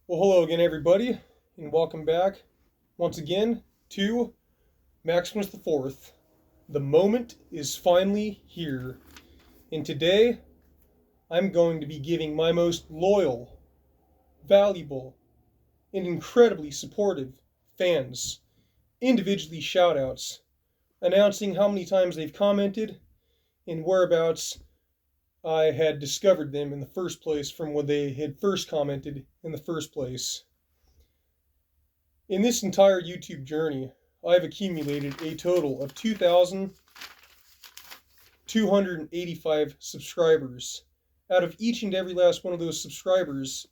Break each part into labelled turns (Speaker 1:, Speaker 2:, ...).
Speaker 1: Well, hello again, everybody, and welcome back once again to Maximus the Fourth. The moment is finally here, and today I'm going to be giving my most loyal, valuable, and incredibly supportive fans individually shoutouts, announcing how many times they've commented and whereabouts I had discovered them in the first place from when they had first commented in the first place. In this entire YouTube journey, I've accumulated a total of 2,285 subscribers. Out of each and every last one of those subscribers,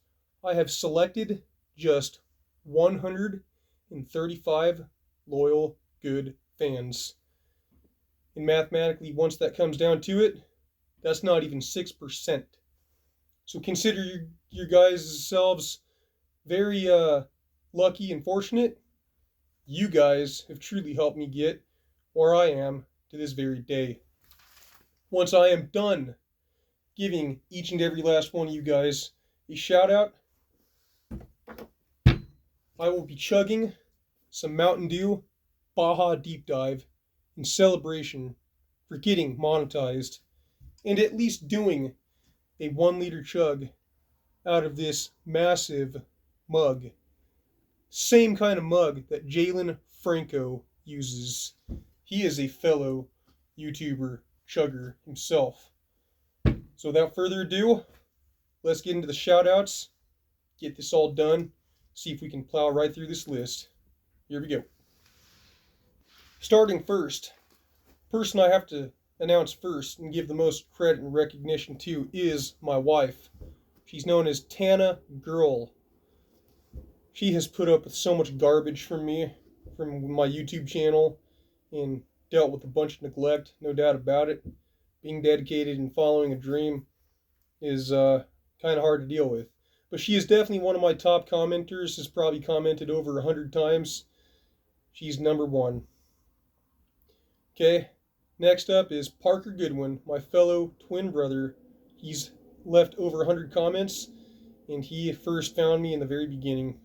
Speaker 1: I have selected just 135 loyal, good fans. And mathematically, once that comes down to it, that's not even 6%. So consider your guys selves very lucky and fortunate. You guys have truly helped me get where I am to this very day. Once I am done giving each and every last one of you guys a shout out, I will be chugging some Mountain Dew Baja Deep Dive in celebration for getting monetized and at least doing a 1 liter chug out of this massive mug. Same kind of mug that Jalen Franco uses. He is a fellow YouTuber chugger himself. So without further ado, let's get into the shoutouts, get this all done, see if we can plow right through this list. Here we go. Starting first, person I have to announce first and give the most credit and recognition to is my wife. She's known as Tana Girl. She has put up with so much garbage from me, from my YouTube channel, and dealt with a bunch of neglect, no doubt about it. Being dedicated and following a dream is kind of hard to deal with. But she is definitely one of my top commenters, has probably commented over 100 times. She's number one. Okay, next up is Parker Goodwin, my fellow twin brother. He's left over 100 comments, and he first found me in the very beginning.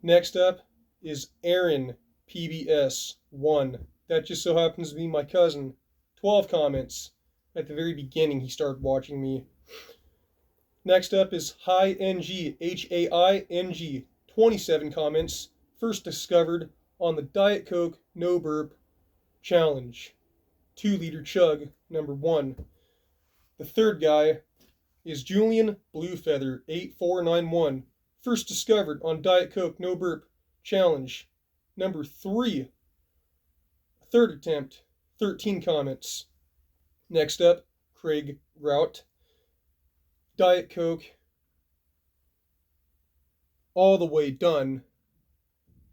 Speaker 1: Next up is Aaron PBS1. That just so happens to be my cousin. 12 comments. At the very beginning, he started watching me. Next up is HAING. 27 comments. First discovered on the Diet Coke No Burp Challenge. 2 liter chug, number 1. The third guy is Julian Bluefeather 8491. First discovered on Diet Coke No Burp Challenge, number 3. Third attempt, 13 comments. Next up, Craig Rout. Diet Coke, all the way done,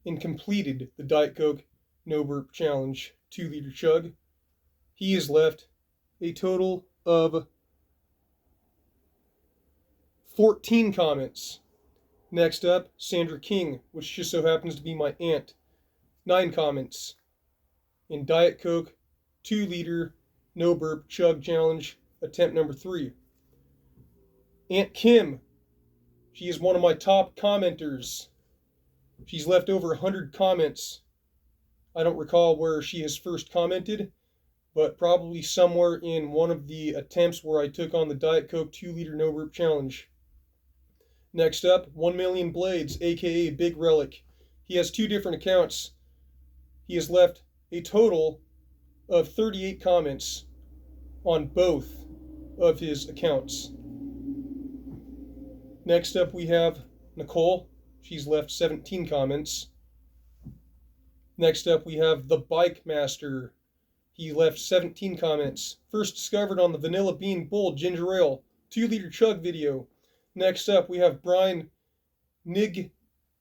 Speaker 1: and completed the Diet Coke No Burp Challenge 2 liter chug. He has left a total of 14 comments. Next up, Sandra King, which just so happens to be my aunt. 9 comments. In Diet Coke 2 liter No Burp Chug Challenge, attempt number 3. Aunt Kim, she is one of my top commenters. She's left over 100 comments. I don't recall where she has first commented, but probably somewhere in one of the attempts where I took on the Diet Coke 2 liter No Burp Challenge. Next up, 1 Million Blades, aka Big Relic. He has 2 different accounts. He has left a total of 38 comments on both of his accounts. Next up, we have Nicole. She's left 17 comments. Next up, we have The Bike Master. He left 17 comments. First discovered on the Vanilla Bean Bull Ginger Ale 2 liter chug video. Next up, we have Brian Nig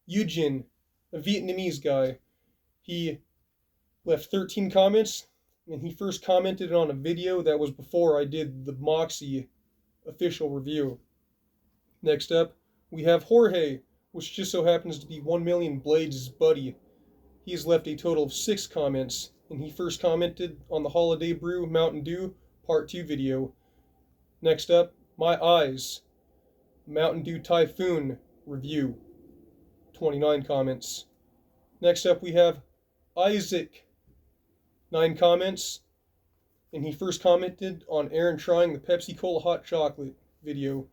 Speaker 1: Eugene, a Vietnamese guy. He left 13 comments, and he first commented on a video that was before I did the Moxie official review. Next up, we have Jorge, which just so happens to be 1 Million Blades' buddy. He has left a total of 6 comments, and he first commented on the Holiday Brew Mountain Dew Part 2 video. Next up, My Eyes, Mountain Dew Typhoon review. 29 comments. Next up we have Isaac. 9 comments. And he first commented on Aaron trying the Pepsi Cola hot chocolate video.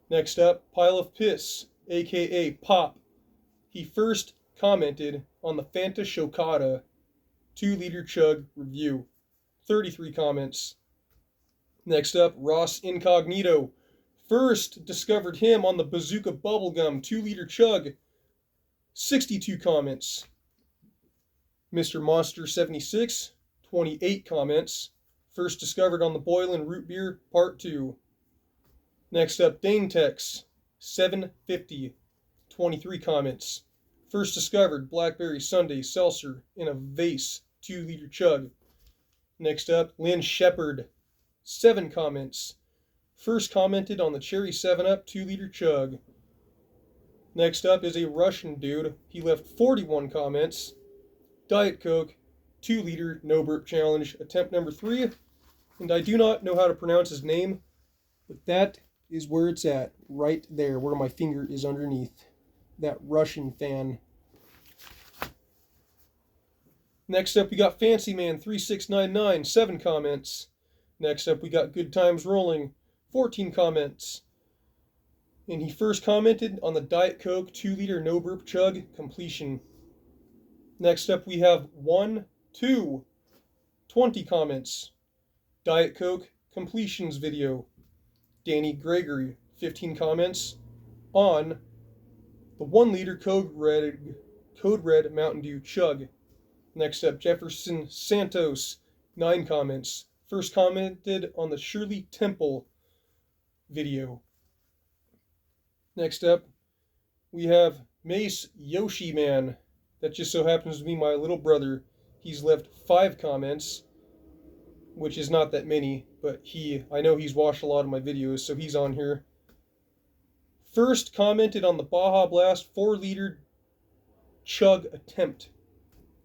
Speaker 1: Next up, Pile of Piss, aka Pop. He first commented on the Fanta Chocada 2-liter Chug review. 33 comments. Next up, Ross Incognito. First discovered him on the Bazooka Bubblegum 2-liter Chug. 62 comments. Mr. Monster 76, 28 comments. First discovered on the Boylan Root Beer Part 2. Next up, Danetex 750, 23 comments. First discovered Blackberry Sunday Seltzer in a vase 2-liter Chug. Next up, Lynn Shepard, 7 comments. First commented on the Cherry 7-Up 2-liter Chug. Next up is a Russian dude. He left 41 comments. Diet Coke 2-liter No Burp Challenge, attempt number 3. And I do not know how to pronounce his name, but that is where it's at, right there, where my finger is underneath. That Russian fan. Next up, we got Fancy Man 3699, 7 comments. Next up, we got Good Times Rolling, 14 comments. And he first commented on the Diet Coke 2-liter No Burp Chug completion. Next up, we have 20 comments. Diet Coke completions video. Danny Gregory, 15 comments on the 1-liter Code Red Mountain Dew Chug. Next up, Jefferson Santos, 9 comments. First commented on the Shirley Temple video. Next up, we have Mace Yoshi Man. That just so happens to be my little brother. He's left 5 comments, which is not that many, but I know he's watched a lot of my videos, so he's on here. First commented on the Baja Blast 4-liter Chug attempt.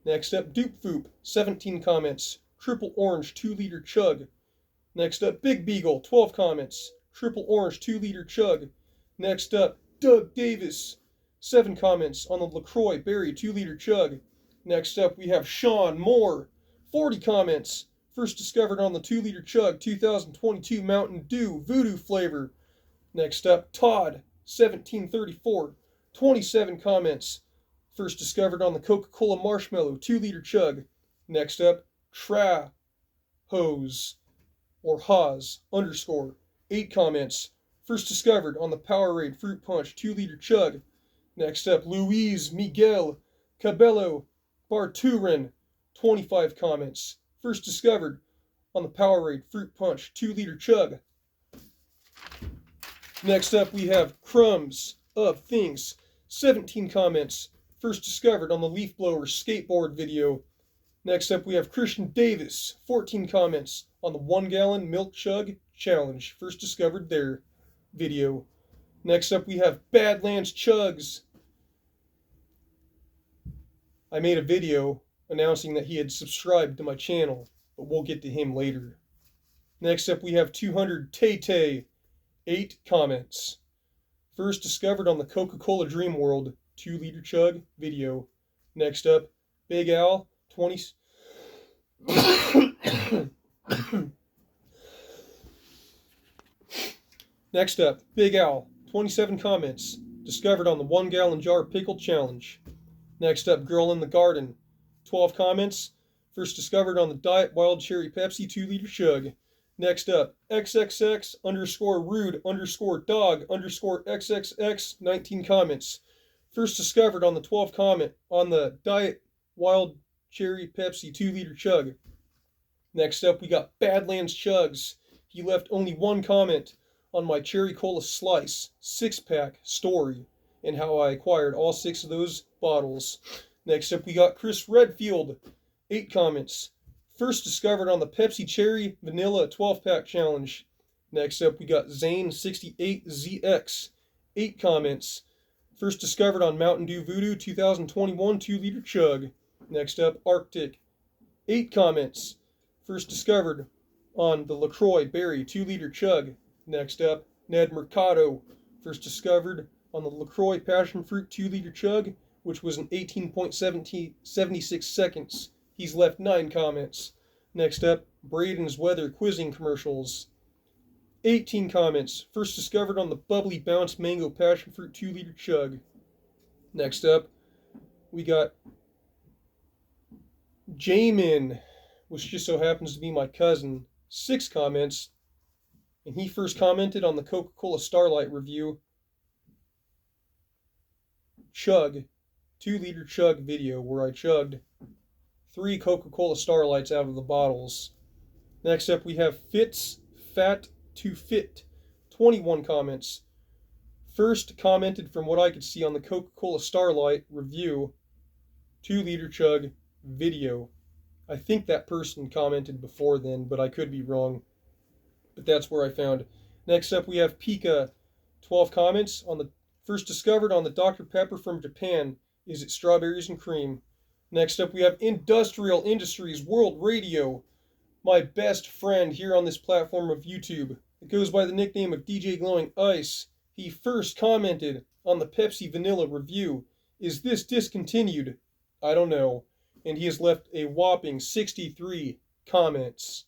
Speaker 1: Next up, Dupe Foop, 17 comments. Triple Orange 2-liter Chug. Next up, Big Beagle, 12 comments. Triple Orange 2-liter Chug. Next up, Doug Davis, 7 comments on the LaCroix Berry 2-liter Chug. Next up, we have Sean Moore, 40 comments. First discovered on the 2-liter Chug 2022 Mountain Dew Voodoo flavor. Next up, Todd, 1734, 27 comments. First discovered on the Coca-Cola Marshmallow 2-liter Chug. Next up, Hose, or Haas, _ 8 comments. First discovered on the Powerade Fruit Punch 2-liter Chug. Next up, Luis Miguel Cabello Barturin, 25 comments. First discovered on the Powerade Fruit Punch 2-liter Chug. Next up, we have Crumbs of Things, 17 comments. First discovered on the Leaf Blower skateboard video. Next up, we have Christian Davis, 14 comments on the 1-gallon milk chug challenge. First discovered their video. Next up, we have Badlands Chugs. I made a video announcing that he had subscribed to my channel, but we'll get to him later. Next up, we have 200 Tay, 8 comments. First discovered on the Coca-Cola Dream World 2-liter Chug video. Next up, Big Al, 20... Next up, Big Al, 27 comments. Discovered on the 1-gallon jar pickle challenge. Next up, Girl in the Garden, 12 comments. First discovered on the Diet Wild Cherry Pepsi 2-liter Chug. Next up, XXX_rude_dog_XXX, 19 comments. First discovered on the 12 comment on the Diet Wild Cherry Pepsi 2-liter Chug. Next up, we got Badlands Chugs. He left only 1 comment on my Cherry Cola Slice 6-pack story and how I acquired all 6 of those bottles. Next up, we got Chris Redfield, 8 comments. First discovered on the Pepsi Cherry Vanilla 12-pack challenge. Next up, we got Zane68ZX, 8 comments. First discovered on Mountain Dew Voodoo 2021 2-liter Chug. Next up, Arctic, 8 comments. First discovered on the LaCroix Berry 2-liter Chug. Next up, Ned Mercado. First discovered on the LaCroix Passion Fruit 2-liter chug, which was in 18.76 seconds. He's left 9 comments. Next up, Braden's Weather Quizzing Commercials. 18 comments. First discovered on the Bubbly Bounce Mango Passion Fruit 2-liter chug. Next up, we got Jamin, which just so happens to be my cousin. 6 comments. And he first commented on the Coca-Cola Starlight review. Chug, 2-liter chug video where I chugged 3 Coca-Cola Starlights out of the bottles. Next up we have Fitz Fat to Fit, 21 comments. First commented from what I could see on the Coca-Cola Starlight review, 2-liter chug video. I think that person commented before then, but I could be wrong. But that's where I found. Next up we have Pika, 12 comments on the first discovered on the Dr. Pepper from Japan. Is it strawberries and cream? Next up we have Industrial Industries World Radio, my best friend here on this platform of YouTube. It goes by the nickname of DJ Glowing Ice. He first commented on the Pepsi Vanilla review. Is this discontinued? I don't know. And he has left a whopping 63 comments.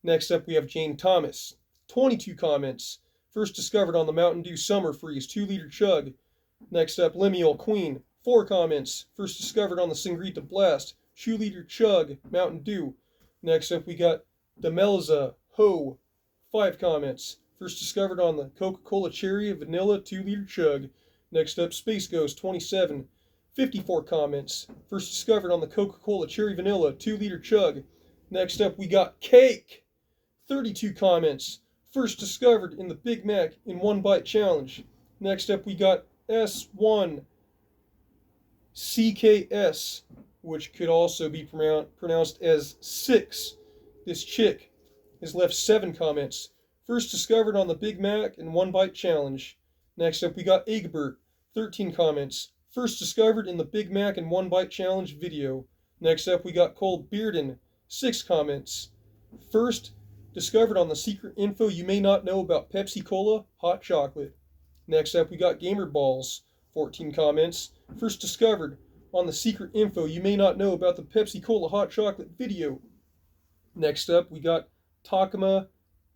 Speaker 1: Next up we have Jane Thomas, 22 comments. First discovered on the Mountain Dew Summer Freeze 2-liter chug. Next up, Lemuel Queen, 4 comments. First discovered on the Sangrita Blast 2-liter chug Mountain Dew. Next up, we got Demelza Ho, 5 comments. First discovered on the Coca-Cola Cherry Vanilla 2-liter chug. Next up, Space Ghost 27, 54 comments. First discovered on the Coca-Cola Cherry Vanilla 2-liter chug. Next up, we got Cake, 32 comments. First discovered in the Big Mac in 1 Bite Challenge. Next up we got S1 CKS, which could also be pronounced as 6. This chick has left 7 comments. First discovered on the Big Mac in 1 Bite Challenge. Next up we got Egbert, 13 comments. First discovered in the Big Mac in 1 Bite Challenge video. Next up we got Cole Bearden, 6 comments. First discovered on the secret info you may not know about Pepsi Cola hot chocolate. Next up we got Gamer Balls, 14 comments. First discovered on the secret info you may not know about the Pepsi Cola hot chocolate video. Next up we got Takama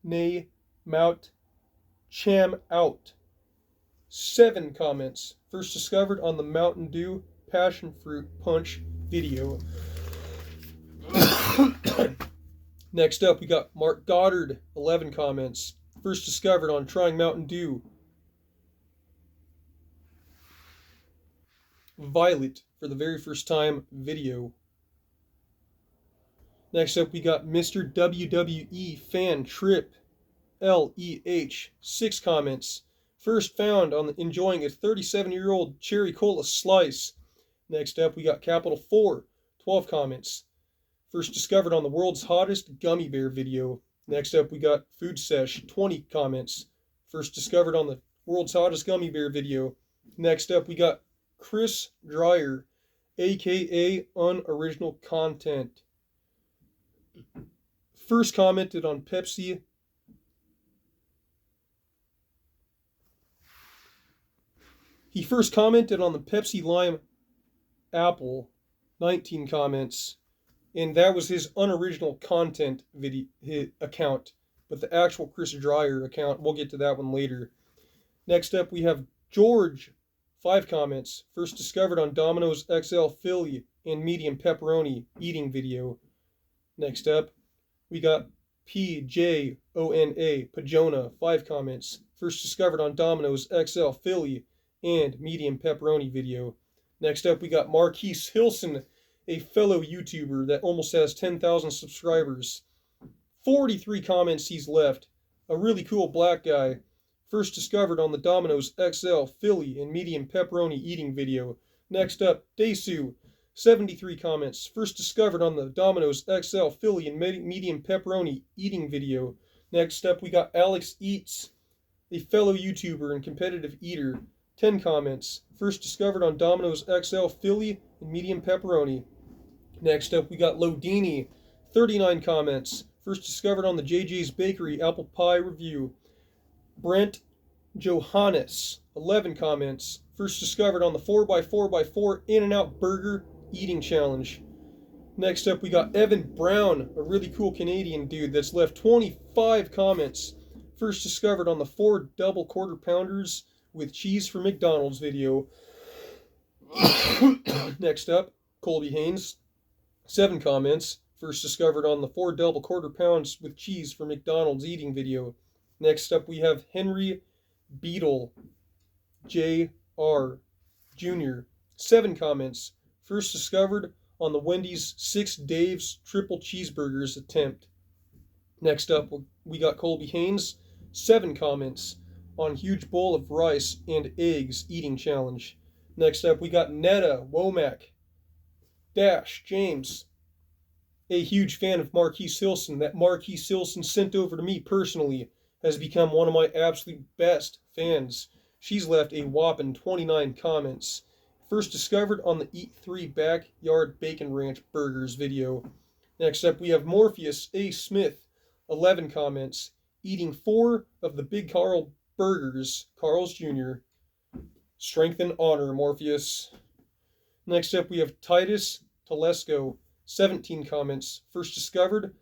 Speaker 1: Ne Mout Cham Out, 7 comments. First discovered on the Mountain Dew Passion Fruit Punch video. Next up, we got Mark Goddard, 11 comments. First discovered on trying Mountain Dew Violet for the very first time video. Next up, we got Mr. WWE Fan Trip LEH, 6 comments. First found on enjoying a 37-year-old cherry cola slice. Next up, we got Capital 4, 12 comments. First discovered on the world's hottest gummy bear video. Next up, we got Food Sesh, 20 comments. First discovered on the world's hottest gummy bear video. Next up, we got Chris Dreyer, aka Unoriginal Content. First commented on Pepsi. He first commented on the Pepsi Lime Apple, 19 comments. And that was his unoriginal content video account. But the actual Chris Dreyer account, we'll get to that one later. Next up, we have George, 5 comments. First discovered on Domino's XL Philly and medium pepperoni eating video. Next up, we got PJONA, Pajona, 5 comments. First discovered on Domino's XL Philly and medium pepperoni video. Next up, we got Marquise Hilson, a fellow YouTuber that almost has 10,000 subscribers. 43 comments he's left. A really cool black guy. First discovered on the Domino's XL Philly and medium pepperoni eating video. Next up, Desu, 73 comments. First discovered on the Domino's XL Philly and medium pepperoni eating video. Next up, we got Alex Eats, a fellow YouTuber and competitive eater. 10 comments. First discovered on Domino's XL Philly and medium pepperoni. Next up, we got Lodini, 39 comments. First discovered on the JJ's Bakery apple pie review. Brent Johannes, 11 comments. First discovered on the 4x4x4 In-N-Out Burger Eating Challenge. Next up, we got Evan Brown, a really cool Canadian dude that's left 25 comments. First discovered on the 4 double quarter pounders with cheese for McDonald's video. Next up, Colby Haynes, 7 comments. First discovered on the 4 double quarter pounds with cheese for McDonald's eating video. Next up, we have Henry Beetle Jr., 7 comments. First discovered on the Wendy's 6 Dave's triple cheeseburgers attempt. Next up, we got Colby Haynes, 7 comments on huge bowl of rice and eggs eating challenge. Next up, we got Netta Womack James, a huge fan of Marquise Hilson. That Marquise Hilson sent over to me personally has become one of my absolute best fans. She's left a whopping 29 comments. First discovered on the Eat 3 Backyard Bacon Ranch Burgers video. Next up, we have Morpheus A. Smith, 11 comments, eating 4 of the Big Carl burgers, Carl's Jr. Strength and honor, Morpheus. Next up, we have Titus Telesco, 17 comments. First discovered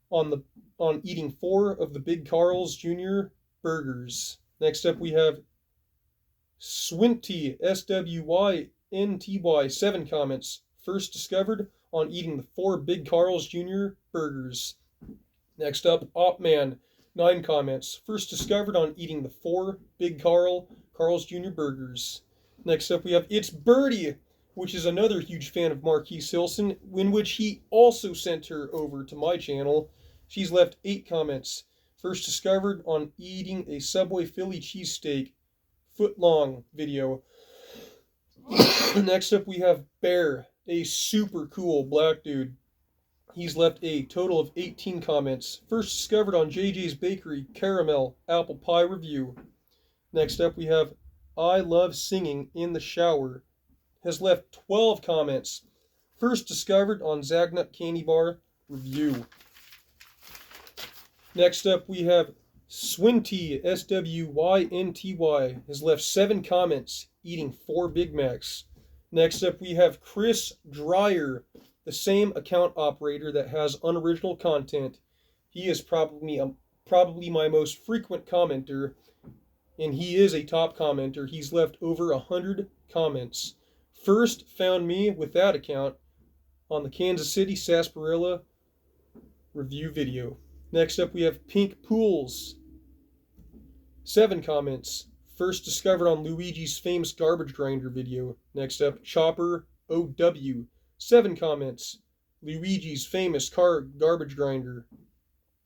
Speaker 1: on eating 4 of the Big Carl's Jr. burgers. Next up, we have Swinty, SWYNTY, 7 comments. First discovered on eating the 4 Big Carl's Jr. burgers. Next up, Opman, 9 comments. First discovered on eating the 4 Big Carl's Jr. burgers. Next up, we have It's Birdie, which is another huge fan of Marquise Hilson, in which he also sent her over to my channel. She's left 8 comments. First discovered on eating a Subway Philly cheesesteak foot-long video. Next up, we have Bear, a super cool black dude. He's left a total of 18 comments. First discovered on JJ's Bakery Caramel Apple Pie review. Next up, we have I Love Singing in the Shower. Has left 12 comments. First discovered on Zagnut Candy Bar review. Next up, we have Swinty, SWYNTY, has left 7 comments, eating 4 Big Macs. Next up, we have Chris Dreyer, the same account operator that has unoriginal content. He is probably my most frequent commenter, and he is a top commenter. He's left over 100 comments. First found me with that account on the Kansas City Sarsaparilla review video. Next up, we have Pink Pools, 7 comments. First discovered on Luigi's famous garbage grinder video. Next up, Chopper OW, 7 comments. Luigi's famous car garbage grinder.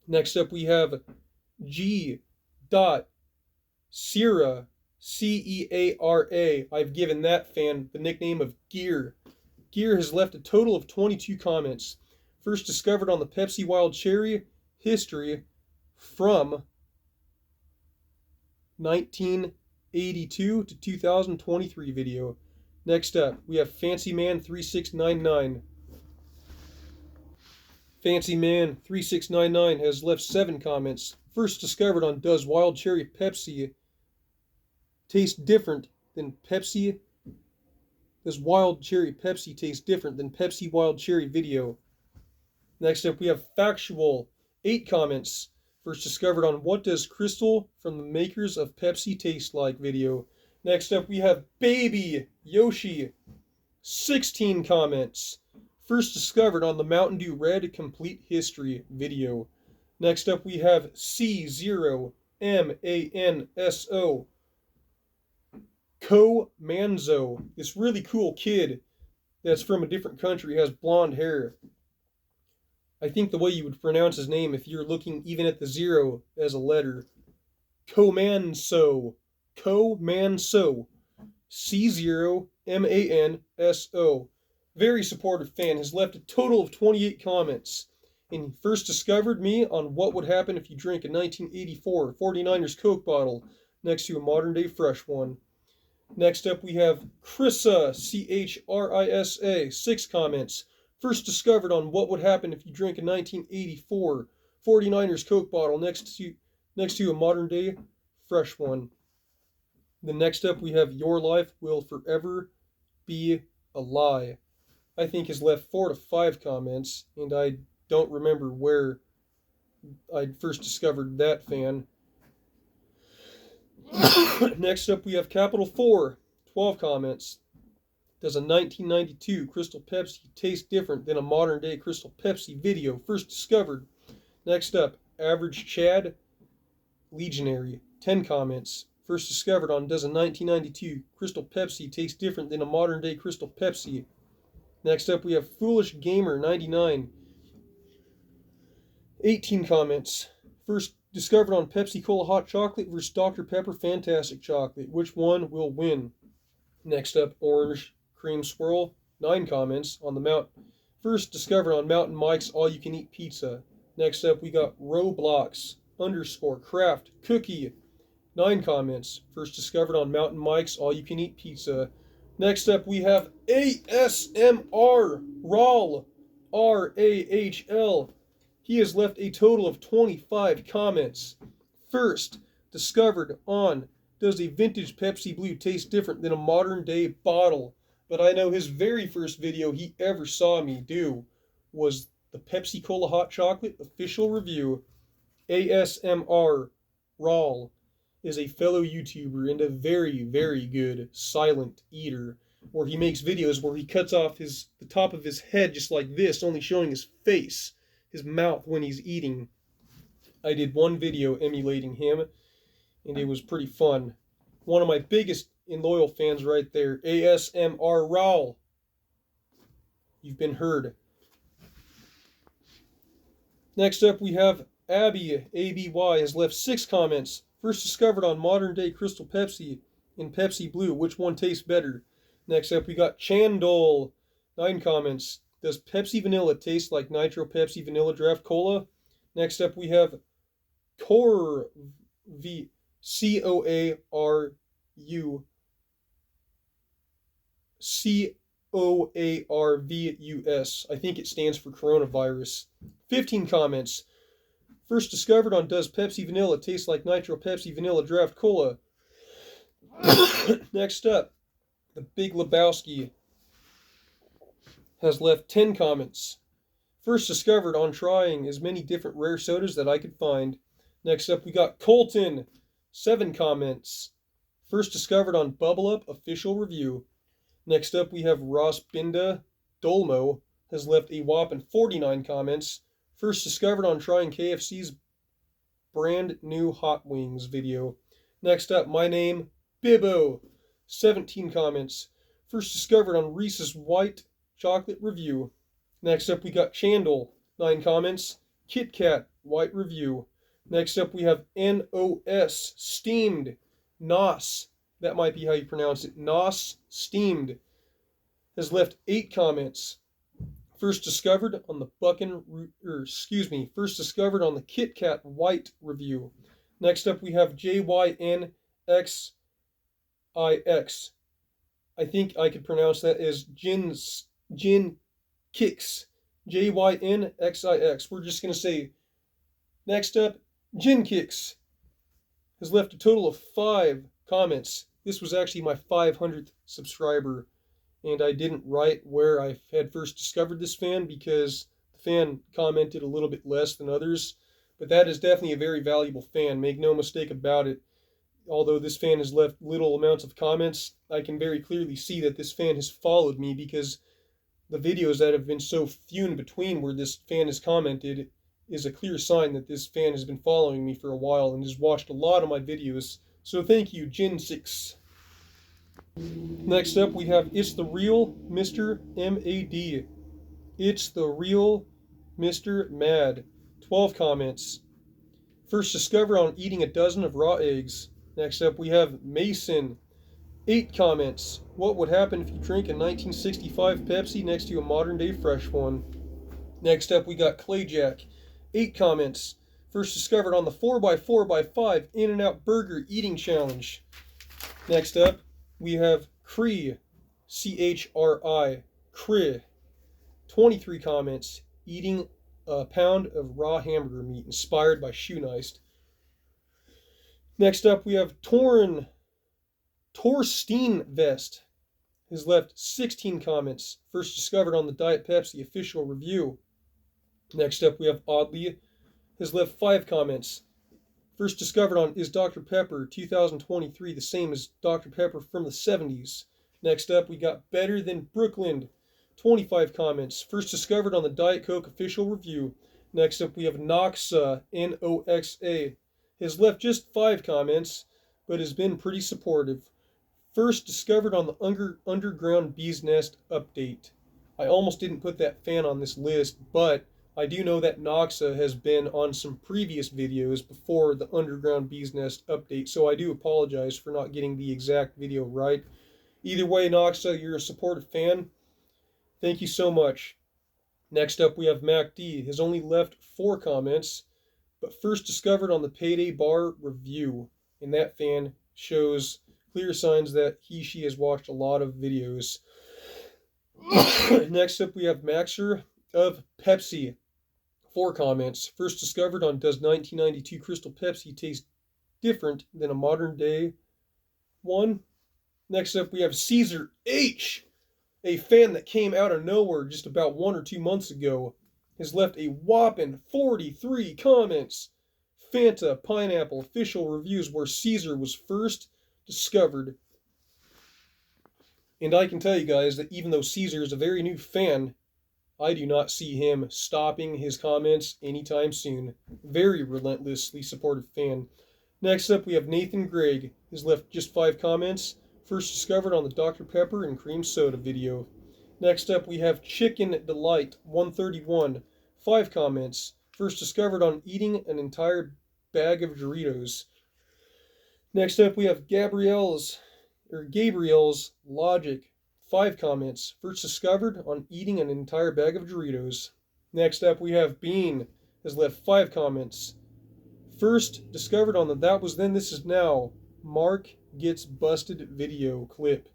Speaker 1: Next up, we have G. Sierra, Ceara. I've given that fan the nickname of Gear. Gear has left a total of 22 comments. First discovered on the Pepsi Wild Cherry history from 1982 to 2023 video. Next up, we have Fancy Man 3699. Fancy Man 3699 has left 7 comments. First discovered on Does Wild Cherry Pepsi taste different than Pepsi? Does Wild Cherry Pepsi taste different than Pepsi Wild Cherry video? Next up, we have Factual, 8 comments. First discovered on What Does Crystal from the makers of Pepsi taste like video. Next up, we have Baby Yoshi, 16 comments. First discovered on the Mountain Dew Red Complete History video. Next up, we have C0MANSO, Manzo, this really cool kid that's from a different country, has blonde hair. I think the way you would pronounce his name if you're looking even at the 0 as a letter. Comanso. C0MANSO. Very supportive fan, has left a total of 28 comments. And first discovered me on what would happen if you drank a 1984 49ers Coke bottle next to a modern day fresh one. Next up, we have Chrissa, CHRISA, 6 comments. First discovered on what would happen if you drank a 1984 49ers Coke bottle next to a modern day fresh one. The next up we have Your Life Will Forever Be a Lie. I think has left 4 to 5 comments, and I don't remember where I first discovered that fan. Next up we have Capital 4, 12 comments. Does a 1992 Crystal Pepsi taste different than a modern day Crystal Pepsi video first discovered? Next up, Average Chad, Legionary, 10 comments. First discovered on does a 1992 Crystal Pepsi taste different than a modern day Crystal Pepsi? Next up we have Foolish Gamer 99, 18 comments. First discovered on Pepsi Cola Hot Chocolate versus Dr. Pepper Fantastic Chocolate. Which one will win? Next up, Orange Cream Swirl, 9 comments on the Mount. First discovered on Mountain Mike's All You Can Eat Pizza. Next up we got Roblox _ Craft Cookie, 9 comments. First discovered on Mountain Mike's All You Can Eat Pizza. Next up we have ASMR Rahl, RAHL. He has left a total of 25 comments. First discovered on does a vintage Pepsi Blue taste different than a modern day bottle? But I know his very first video he ever saw me do was the Pepsi Cola Hot Chocolate official review. ASMR Rahl is a fellow YouTuber and a very, very good silent eater, where he makes videos where he cuts off the top of his head just like this, only showing his face, his mouth when he's eating. I did one video emulating him, and it was pretty fun. One of my biggest and loyal fans right there, ASMR Rahl. You've been heard. Next up we have Abby, ABY, has left 6 comments. First discovered on modern day Crystal Pepsi and Pepsi Blue. Which one tastes better? Next up we got Chandol, 9 comments. Does Pepsi Vanilla taste like Nitro Pepsi Vanilla Draft Cola? Next up we have Corv, CORVUS. I think it stands for coronavirus. 15 comments. First discovered on does Pepsi Vanilla taste like Nitro Pepsi Vanilla Draft Cola? Next up, the Big Lebowski has left 10 comments. First discovered on trying as many different rare sodas that I could find. Next up we got Colton, 7 comments. First discovered on Bubble Up official review. Next up we have Ross Binda Dolmo, has left a whopping 49 comments. First discovered on trying KFC's brand new hot wings video. Next up, my name, Bibbo, 17 comments. First discovered on Reese's white chocolate review. Next up we got Chandel, 9 comments. Kit Kat white review. Next up we have NOS, steamed. NOS, that might be how you pronounce it. NOS, steamed, has left 8 comments. First discovered on the first discovered on the Kit Kat white review. Next up we have JYNXIX. I think I could pronounce that as Gin Kicks. JYNXIX. We're just going to say, next up, Gin Kicks has left a total of 5 comments. This was actually my 500th subscriber, and I didn't write where I had first discovered this fan because the fan commented a little bit less than others, but that is definitely a very valuable fan, make no mistake about it. Although this fan has left little amounts of comments, I can very clearly see that this fan has followed me because the videos that have been so few in between where this fan has commented is a clear sign that this fan has been following me for a while and has watched a lot of my videos. So thank you, Jin6. Next up we have It's the Real Mr. MAD. It's the Real Mr. Mad. 12 comments. First discovered on eating a dozen of raw eggs. Next up we have Mason. 8 comments. What would happen if you drink a 1965 Pepsi next to a modern day fresh one? Next up we got Clayjack. 8 comments. First discovered on the 4x4x5 In-N-Out Burger Eating Challenge. Next up we have Cree. CHRI. Cree. 23 comments. Eating a pound of raw hamburger meat inspired by Shoe Nice. Next up, we have Torstein Vest has left 16 comments. First discovered on the Diet Pepsi official review. Next up, we have Oddly has left 5 comments. First discovered on Is Dr. Pepper 2023 the same as Dr. Pepper from the 70s? Next up, we got Better Than Brooklyn, 25 comments. First discovered on the Diet Coke official review. Next up, we have Noxa, Noxa, has left just 5 comments, but has been pretty supportive. First discovered on the Underground Bee's Nest update. I almost didn't put that fan on this list, but I do know that Noxa has been on some previous videos before the Underground Bee's Nest update, so I do apologize for not getting the exact video right. Either way, Noxa, you're a supportive fan. Thank you so much. Next up, we have MacD. Has only left 4 comments, but first discovered on the Payday Bar review. And that fan shows clear signs that she has watched a lot of videos. Next up, we have Maxer of Pepsi. 4 comments. First discovered on Does 1992 Crystal Pepsi taste different than a modern day one? Next up, we have Caesar H, a fan that came out of nowhere just about 1 or 2 months ago, has left a whopping 43 comments. Fanta Pineapple official reviews where Caesar was first discovered. And I can tell you guys that even though Caesar is a very new fan, I do not see him stopping his comments anytime soon. Very relentlessly supportive fan. Next up, we have Nathan Gregg. Has left just 5 comments. First discovered on the Dr. Pepper and Cream Soda video. Next up, we have Chicken Delight 131. 5 comments. First discovered on eating an entire bag of Doritos. Next up, we have Gabriel's Logic. 5 comments. First discovered on eating an entire bag of Doritos. Next up, we have Bean. Has left 5 comments. First discovered on the That Was Then, This Is Now Mark Gets Busted video clip.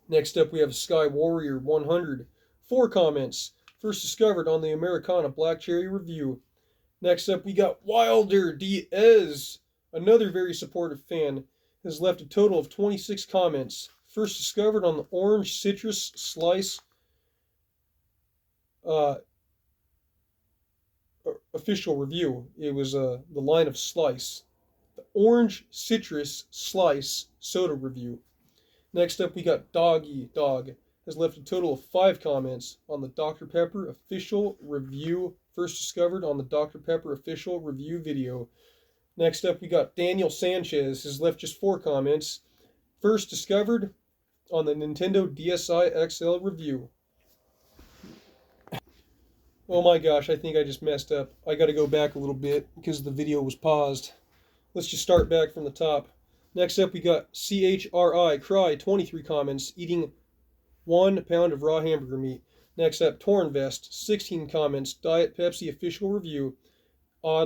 Speaker 1: Next up, we have Sky Warrior 100. 4 comments. First discovered on the Americana Black Cherry review. Next up, we got Wilder Diaz. Another very supportive fan. Has left a total of 26 comments. First discovered on the Orange Citrus Slice official review. It was the line of Slice. The Orange Citrus Slice soda review. Next up, we got Doggy Dog. Has left a total of 5 comments on the Dr. Pepper official review. First discovered on the Dr. Pepper official review video. Next up, we got Daniel Sanchez. Has left just 4 comments. First discovered on the Nintendo DSi XL review. Oh my gosh, I think I just messed up. I gotta go back a little bit because the video was paused. Let's just start back from the top. Next up, we got Cry 23 comments, eating 1 pound of raw hamburger meat. Next up, Tornvest 16 comments, Diet Pepsi official review.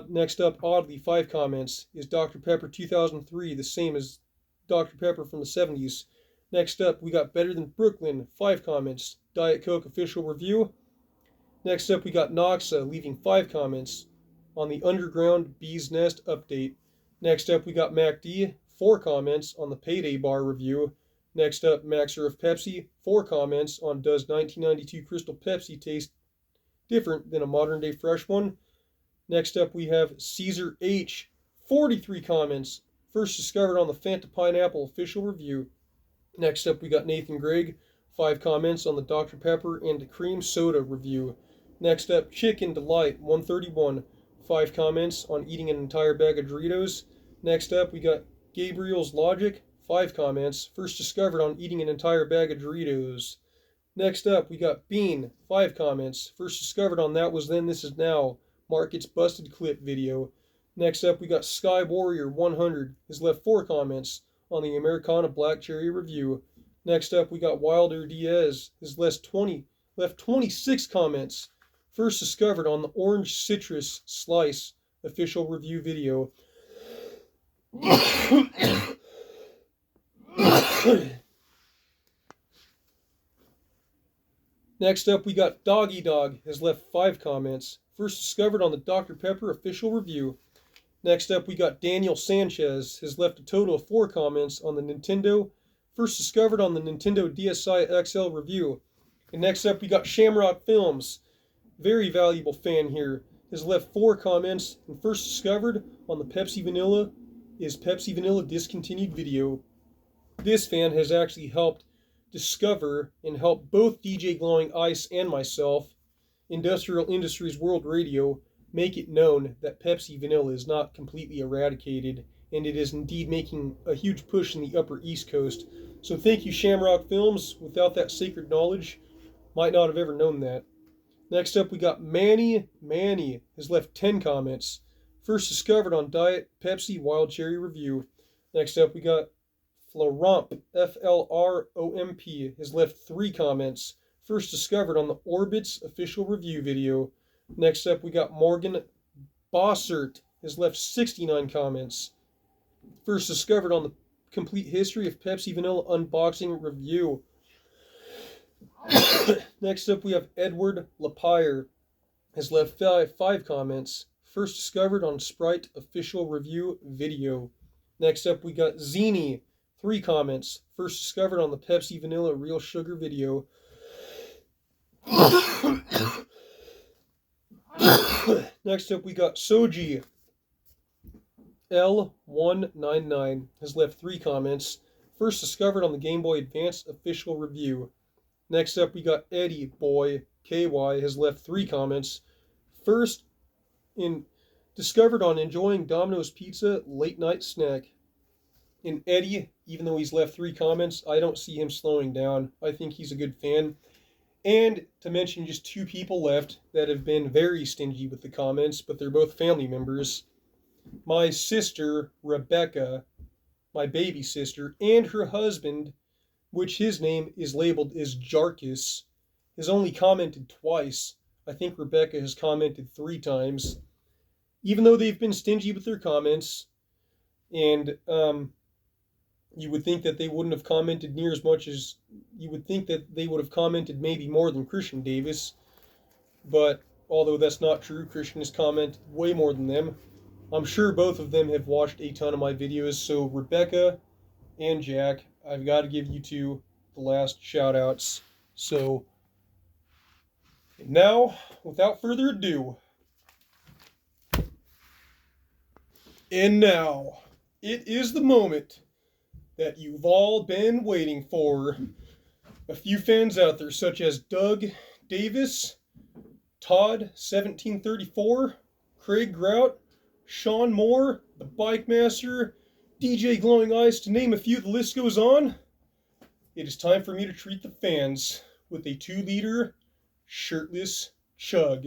Speaker 1: Next up, Oddly 5 comments, Is Dr. Pepper 2003 the same as Dr. Pepper from the 70s? Next up, we got Better Than Brooklyn 5 comments, Diet Coke official review. Next up, we got Noxa leaving 5 comments on the Underground Bee's Nest update. Next up, we got MacD 4 comments on the Payday Bar review. Next up, Maxer of Pepsi 4 comments on Does 1992 Crystal Pepsi taste different than a modern day fresh one? Next up, we have Caesar H 43 comments, first discovered on the Fanta Pineapple official review. Next up, we got Nathan Gregg 5 comments on the Dr. Pepper and Cream Soda review. Next up, Chicken Delight 131. 5 comments on eating an entire bag of Doritos. Next up, we got Gabriel's Logic. 5 comments. First discovered on eating an entire bag of Doritos. Next up, we got Bean. 5 comments. First discovered on That Was Then, This Is Now Mark Gets Busted clip video. Next up, we got Sky Warrior 100. Has left 4 comments on the Americana Black Cherry review. Next up, we got Wilder Diaz. Has left 26 comments. First discovered on the Orange Citrus Slice official review video. Next up, we got Doggy Dog. Has left 5 comments. First discovered on the Dr. Pepper official review. Next up, we got Daniel Sanchez, has left a total of 4 comments on the Nintendo, first discovered on the Nintendo DSi XL review. And next up, we got Shamrock Films, very valuable fan here, has left 4 comments and first discovered on the Pepsi Vanilla discontinued video. This fan has actually helped discover and help both DJ Glowing Ice and myself, Industrial Industries World Radio, make it known that Pepsi Vanilla is not completely eradicated, and it is indeed making a huge push in the Upper East Coast. So thank you, Shamrock Films. Without that sacred knowledge, might not have ever known that. Next up, we got Manny. Manny has left 10 comments. First discovered on Diet Pepsi Wild Cherry Review. Next up, we got Floromp, Flromp, has left 3 comments. First discovered on the Orbits official review video. Next up, we got Morgan Bossert, has left 69 comments. First discovered on the Complete History of Pepsi Vanilla unboxing review. Next up, we have Edward Lapire, has left 5 comments. First discovered on Sprite official review video. Next up, we got Zini, 3 comments. First discovered on the Pepsi Vanilla Real Sugar video. Next up, we got Soji L199, has left 3 comments. First discovered on the Game Boy Advance official review. Next up, we got Eddie Boy KY, has left 3 comments. First discovered on enjoying Domino's Pizza late night snack. And Eddie, even though he's left 3 comments, I don't see him slowing down. I think he's a good fan. And to mention just 2 people left that have been very stingy with the comments, but they're both family members. My sister, Rebecca, my baby sister, and her husband, which his name is labeled as Jarkus, has only commented twice. I think Rebecca has commented 3 times. Even though they've been stingy with their comments, and you would think that they wouldn't have commented near as much as, you would think that they would have commented maybe more than Christian Davis, but although that's not true, Christian has commented way more than them. I'm sure both of them have watched a ton of my videos, so Rebecca and Jack, I've got to give you 2 the last shout-outs. So, now, without further ado, and now, it is the moment that you've all been waiting for. A few fans out there, such as Doug Davis, Todd 1734, Craig Grout, Sean Moore, the Bike Master, DJ Glowing Ice, to name a few, the list goes on. It is time for me to treat the fans with a 2-liter shirtless chug.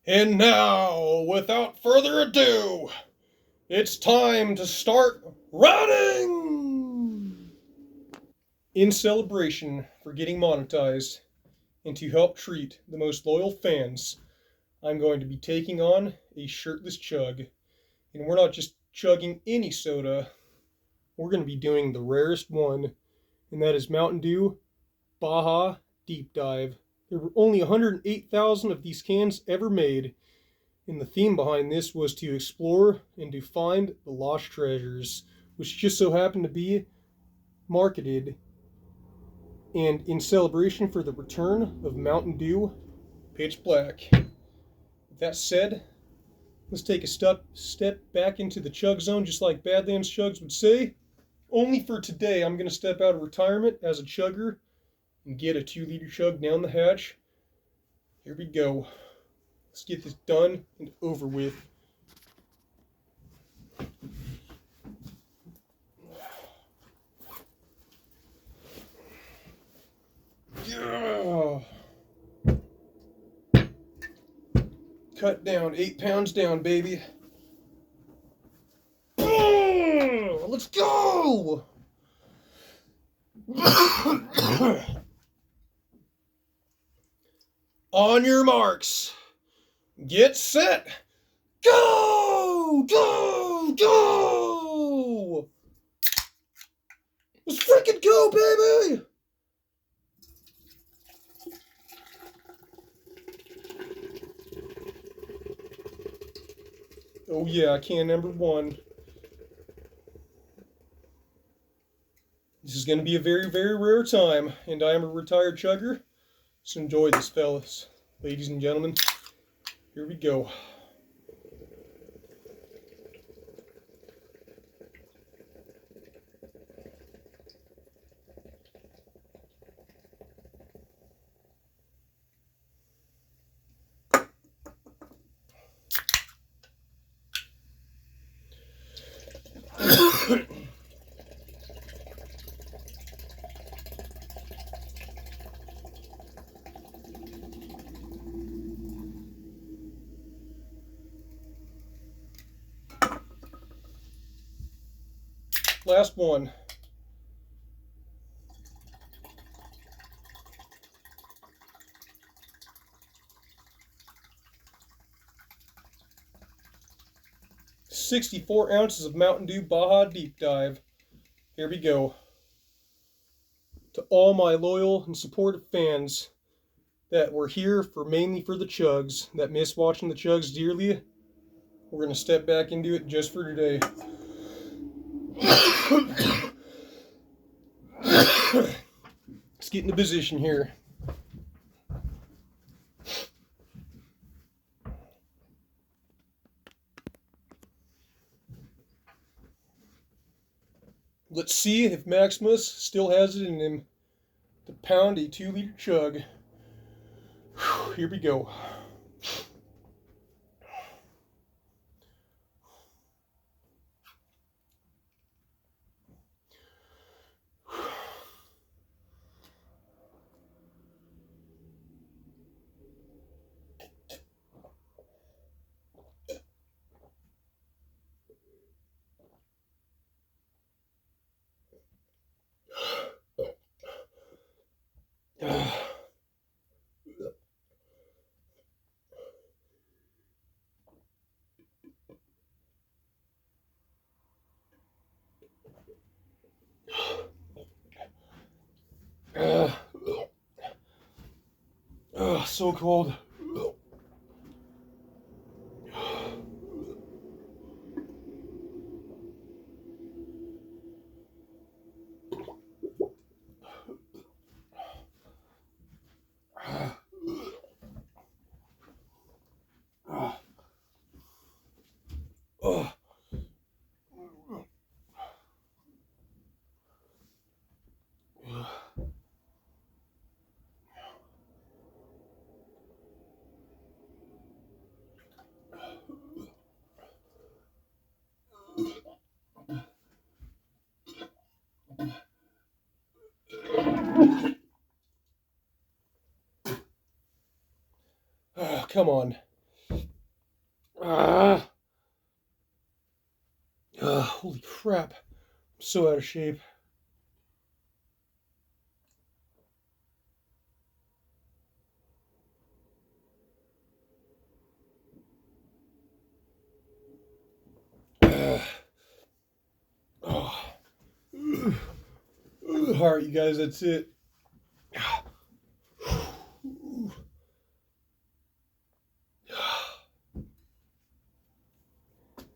Speaker 1: And now, without further ado, it's time to start running! In celebration for getting monetized, and to help treat the most loyal fans, I'm going to be taking on a shirtless chug. And we're not just chugging any soda, we're going to be doing the rarest one, and that is Mountain Dew Baja Deep Dive. There were only 108,000 of these cans ever made, and the theme behind this was to explore and to find the lost treasures, which just so happened to be marketed and in celebration for the return of Mountain Dew Pitch Black. With that said, let's take a step back into the chug zone, just like Badlands Chugs would say. Only for today, I'm going to step out of retirement as a chugger and get a 2-liter chug down the hatch. Here we go. Let's get this done and over with. Yeah. Cut down, 8 pounds down, baby. Let's go! On your marks. Get set. Go! Go! Go! Let's freaking go, baby! Oh yeah, can number 1. This is going to be a very, very rare time, and I am a retired chugger, so enjoy this, fellas. Ladies and gentlemen, here we go. Last one. "64 ounces of Mountain Dew Baja Deep Dive." Here we go. To all my loyal and supportive fans that were here mainly for the chugs, that miss watching the chugs dearly, we're going to step back into it just for today. Let's get into position here. Let's see if Maximus still has it in him to pound a 2-liter chug. Here we go. So cold. Come on. Holy crap. I'm so out of shape. Alright, you guys, that's it.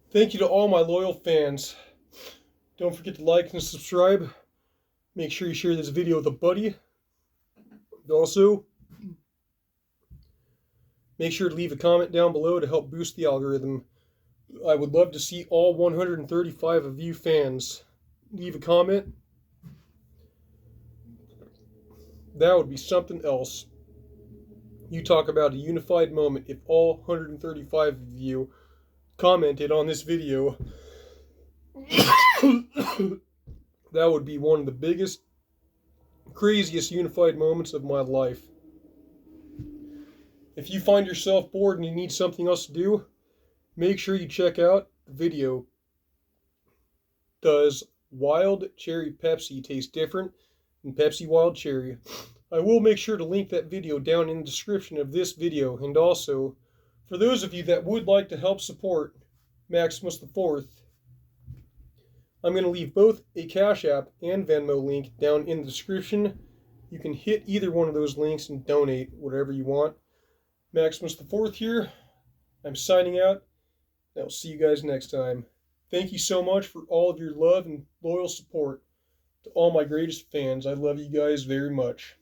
Speaker 1: Thank you to all my loyal fans. Don't forget to like and subscribe. Make sure you share this video with a buddy. Also, make sure to leave a comment down below to help boost the algorithm. I would love to see all 135 of you fans leave a comment. That would be something else. You talk about a unified moment if all 135 of you commented on this video. That would be one of the biggest, craziest unified moments of my life. If you find yourself bored and you need something else to do, make sure you check out the video. Does Wild Cherry Pepsi taste different than Pepsi Wild Cherry? I will make sure to link that video down in the description of this video. And also, for those of you that would like to help support Maximus IV, I'm going to leave both a Cash App and Venmo link down in the description. You can hit either one of those links and donate whatever you want. Maximus IV here. I'm signing out. I'll see you guys next time. Thank you so much for all of your love and loyal support. To all my greatest fans, I love you guys very much.